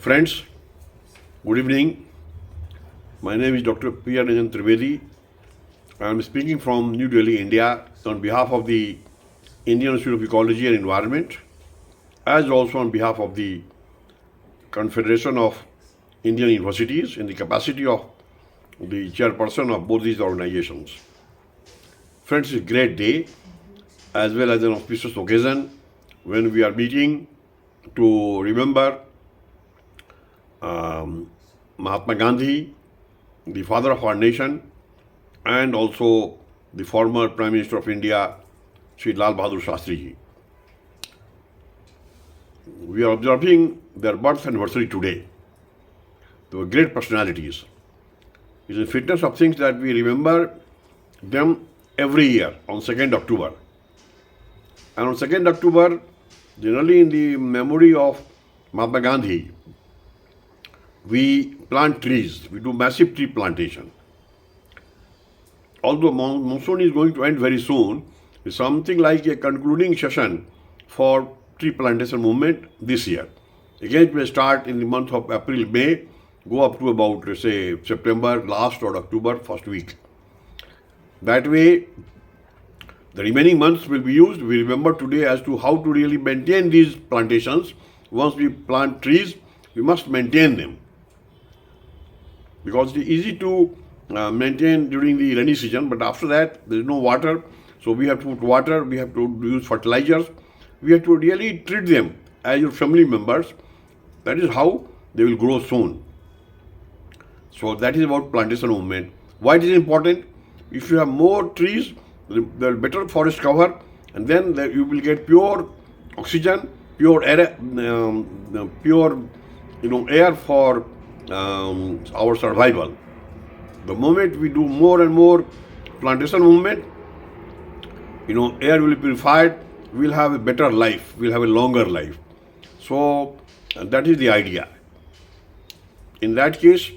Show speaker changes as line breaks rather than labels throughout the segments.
Friends, good evening. My name is Dr. Priyaranjan Trivedi. I am speaking from New Delhi, India, on behalf of the Indian Institute of Ecology and Environment, as also on behalf of the Confederation of Indian Universities in the capacity of the chairperson of both these organizations. Friends, it's a great day as well as an auspicious occasion when we are meeting to remember Mahatma Gandhi, the father of our nation, and also the former Prime Minister of India, Shri Bahadur Shastri. We are observing their birth anniversary today. They were great personalities. It is a fitness of things that we remember them every year on 2nd October. And on 2nd October, generally in the memory of Mahatma Gandhi, we plant trees. We do massive tree plantation. Although monsoon is going to end very soon, it's something like a concluding session for tree plantation movement this year. Again, it may start in the month of April, May, go up to about, say, September last or October first week. That way, the remaining months will be used. We remember today as to how to really maintain these plantations. Once we plant trees, we must maintain them. Because it is easy to maintain during the rainy season, but after that, there is no water. So we have to put water, we have to use fertilizers. We have to really treat them as your family members. That is how they will grow soon. So that is about plantation movement. Why it is important? If you have more trees, there will be better forest cover, and then you will get pure oxygen, pure air, air for our survival. The moment we do more and more plantation movement, air will be purified, we'll have a better life, we'll have a longer life. So that is the idea. In that case,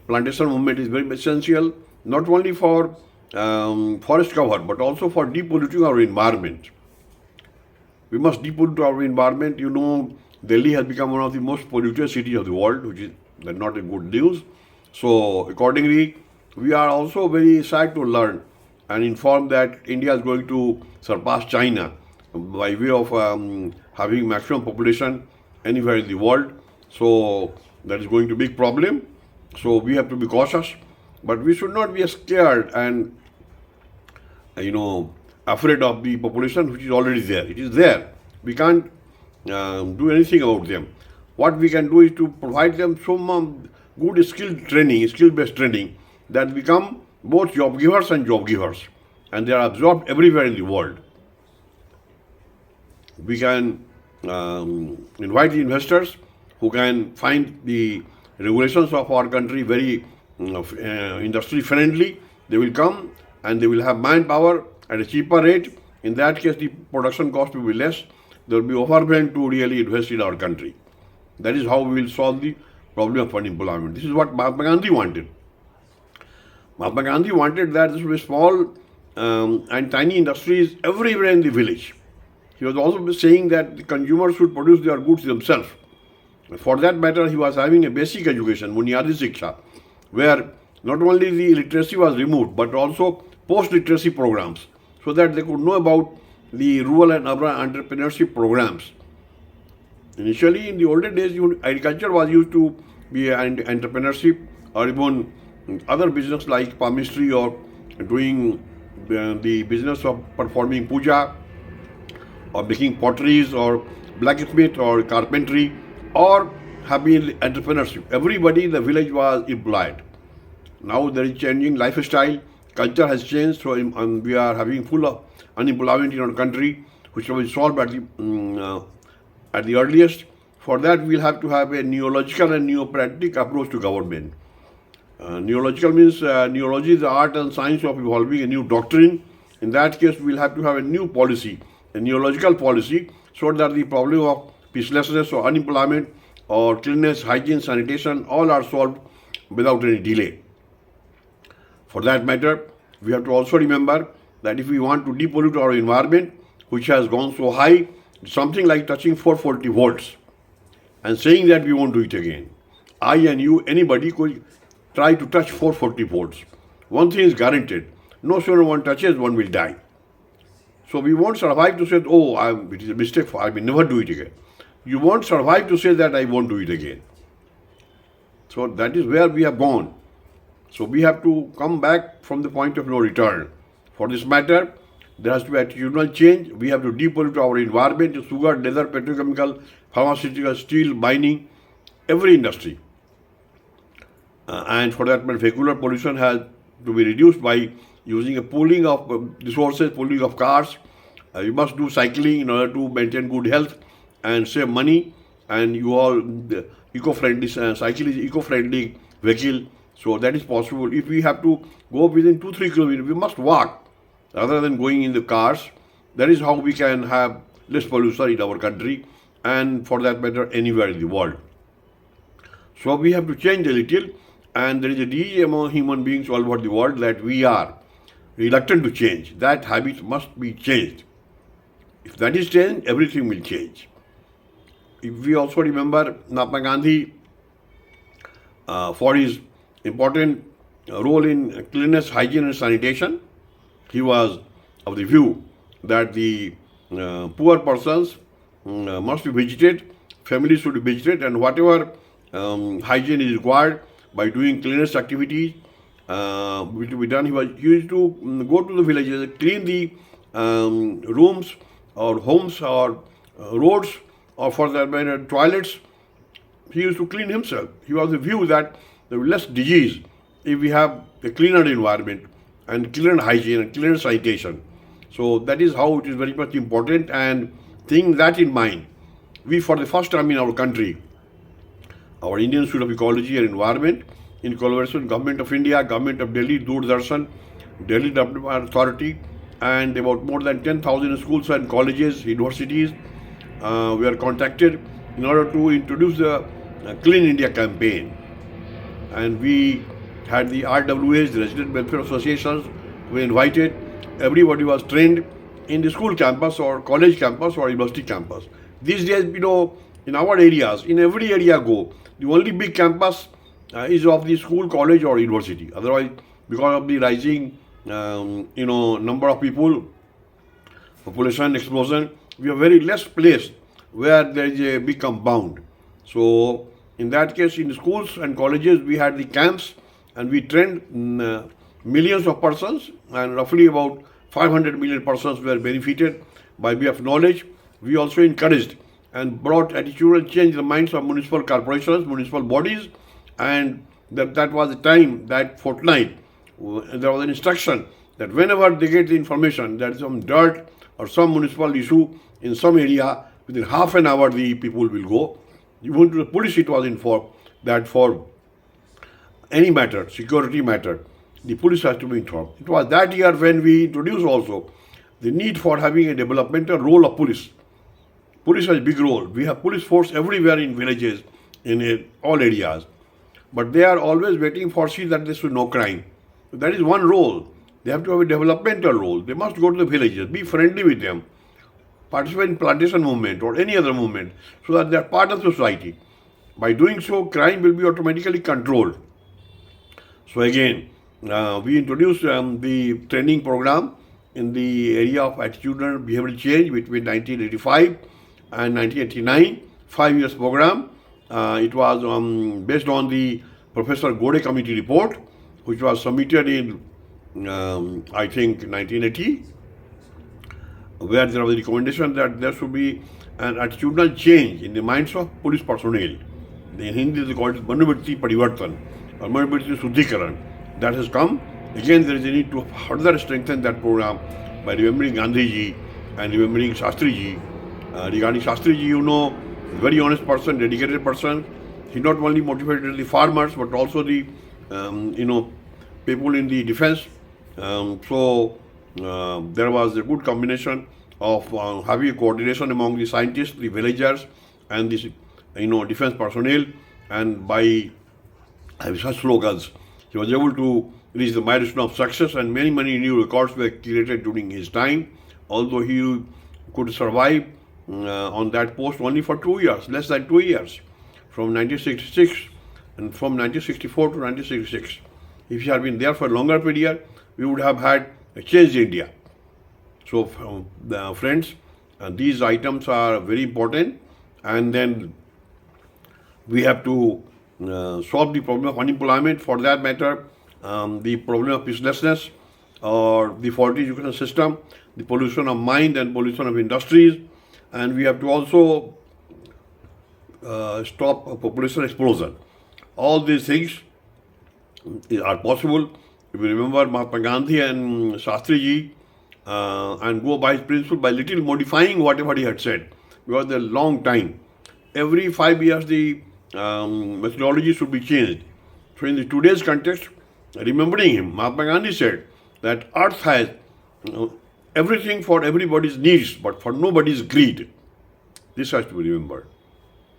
plantation movement is very essential, not only for forest cover, but also for depolluting our environment. We must depollute our environment. Delhi has become one of the most polluted cities of the world, which is not a good news. So accordingly, we are also very sad to learn and inform that India is going to surpass China by way of having maximum population anywhere in the world. So that is going to be a big problem. So we have to be cautious, but we should not be scared and afraid of the population which is already there. It is there. We can't do anything about them. What we can do is to provide them some good skill-based training that become both job givers and job givers, and they are absorbed everywhere in the world. We can invite the investors who can find the regulations of our country very industry friendly. They will come and they will have manpower at a cheaper rate. In that case, the production cost will be less. There will be overwhelmed to really invest in our country. That is how we will solve the problem of unemployment. This is what Mahatma Gandhi wanted. Mahatma Gandhi wanted that there should be small and tiny industries everywhere in the village. He was also saying that the consumers should produce their goods themselves. For that matter, he was having a basic education, Bunyadi Shiksha, where not only the literacy was removed, but also post-literacy programs, so that they could know about the rural and urban entrepreneurship programs. Initially, in the older days, agriculture was used to be an entrepreneurship or even other business like palmistry or doing the business of performing puja or making potteries or blacksmith or carpentry or having entrepreneurship. Everybody in the village was employed. Now there is changing lifestyle, culture has changed, so we are having full of unemployment in our country, which will be solved at the earliest. For that, we'll have to have a neological and neopractic approach to government. Neological means neology is the art and science of evolving a new doctrine. In that case, we'll have to have a new policy, a neological policy, so that the problem of peacelessness or unemployment or cleanliness, hygiene, sanitation, all are solved without any delay. For that matter, we have to also remember that if we want to depollute our environment, which has gone so high, something like touching 440 volts, and saying that we won't do it again. I and you, anybody could try to touch 440 volts. One thing is guaranteed: no sooner one touches, one will die. So we won't survive to say, oh, it is a mistake, I will never do it again. You won't survive to say that I won't do it again. So that is where we have gone. So we have to come back from the point of no return. For this matter, there has to be attitudinal change. We have to depollute our environment, sugar, leather, petrochemical, pharmaceutical, steel, mining, every industry. And for that matter, vehicular pollution has to be reduced by using a pooling of resources, pooling of cars. You must do cycling in order to maintain good health and save money. And you all, eco-friendly, cycle is eco-friendly vehicle. So that is possible. If we have to go within 2-3 kilometers, we must walk rather than going in the cars. That is how we can have less pollution in our country and for that matter anywhere in the world. So we have to change a little, and there is a disease among human beings all over the world that we are reluctant to change. That habit must be changed. If that is changed, everything will change. If we also remember Mahatma Gandhi for his important role in cleanliness, hygiene and sanitation, he was of the view that the poor persons must be visited, families should be visited, and whatever hygiene is required by doing cleanliness activities, which will be done. He used to go to the villages, clean the rooms or homes or roads or for that matter toilets. He used to clean himself. He was the view that there will be less disease if we have a cleaner environment and cleaner hygiene and cleaner sanitation. So that is how it is very much important, and taking that in mind, we for the first time in our country, our Indian Institute of Ecology and Environment, in collaboration with Government of India, Government of Delhi, Doordarshan, Delhi Development Authority, and about more than 10,000 schools and colleges, universities, we are contacted in order to introduce the Clean India campaign. And we had the RWAs, the Resident Welfare Associations, we invited. Everybody was trained in the school campus or college campus or university campus. These days, in our areas, in every area go, the only big campus is of the school, college or university. Otherwise, because of the rising, number of people, population explosion, we have very less place where there is a big compound. So, in that case, in schools and colleges, we had the camps and we trained millions of persons, and roughly about 500 million persons were benefited by way of knowledge. We also encouraged and brought attitudinal change in the minds of municipal corporations, municipal bodies, and that was the time, that fortnight, there was an instruction that whenever they get the information that some dirt or some municipal issue in some area, within half an hour the people will go. Even to the police it was informed that for any matter, security matter, the police has to be informed. It was that year when we introduced also the need for having a developmental role of police. Police has a big role. We have police force everywhere in villages, in all areas. But they are always waiting for see that there should no crime. So that is one role. They have to have a developmental role. They must go to the villages, be friendly with them, participate in plantation movement or any other movement, so that they are part of society. By doing so, crime will be automatically controlled. So again, we introduced the training program in the area of attitudinal behavioral change between 1985 and 1989, 5 years program. It was based on the Professor Gode Committee report, which was submitted in, I think, 1980, where there was a recommendation that there should be an attitudinal change in the minds of police personnel. In Hindi, they call it Manovriti Parivartan or Manovriti Suddhikaran. That has come. Again, there is a need to further strengthen that program by remembering Gandhi ji and remembering Shastri ji. Regarding Shastri ji, very honest person, dedicated person. He not only motivated the farmers but also the people in the defense. So there was a good combination of having a coordination among the scientists, the villagers, and the defense personnel. And by having such slogans, he was able to reach the milestone of success, and many new records were created during his time. Although he could survive on that post only for 2 years, less than 2 years, from 1966 and from 1964 to 1966. If he had been there for a longer period, we would have had changed India. So, friends, these items are very important, and then we have to solve the problem of unemployment. For that matter, the problem of businesslessness or the faulty education system, the pollution of mind and pollution of industries, and we have to also stop population explosion. All these things are possible if you remember Mahatma Gandhi and Shastri ji and go by his principle by little modifying whatever he had said, because a long time. Every 5 years the methodology should be changed. So in the today's context, remembering him, Mahatma Gandhi said that earth has everything for everybody's needs, but for nobody's greed. This has to be remembered.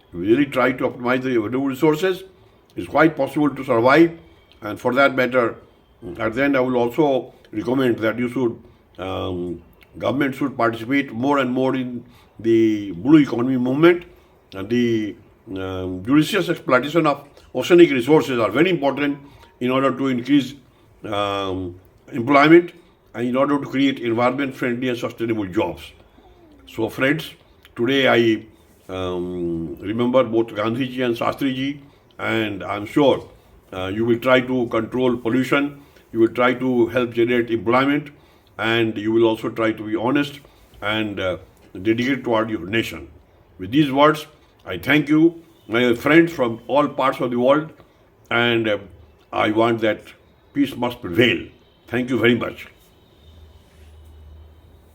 If we really try to optimize the available resources, it's quite possible to survive. And for that matter, at the end, I will also recommend that you should, government should participate more and more in the blue economy movement. And the judicious exploitation of oceanic resources are very important in order to increase employment and in order to create environment-friendly and sustainable jobs. So, friends, today I remember both Gandhiji and Shastriji, and I'm sure you will try to control pollution, you will try to help generate employment, and you will also try to be honest and dedicated toward your nation. With these words, I thank you, my friends from all parts of the world, and I want that peace must prevail. Thank you very much.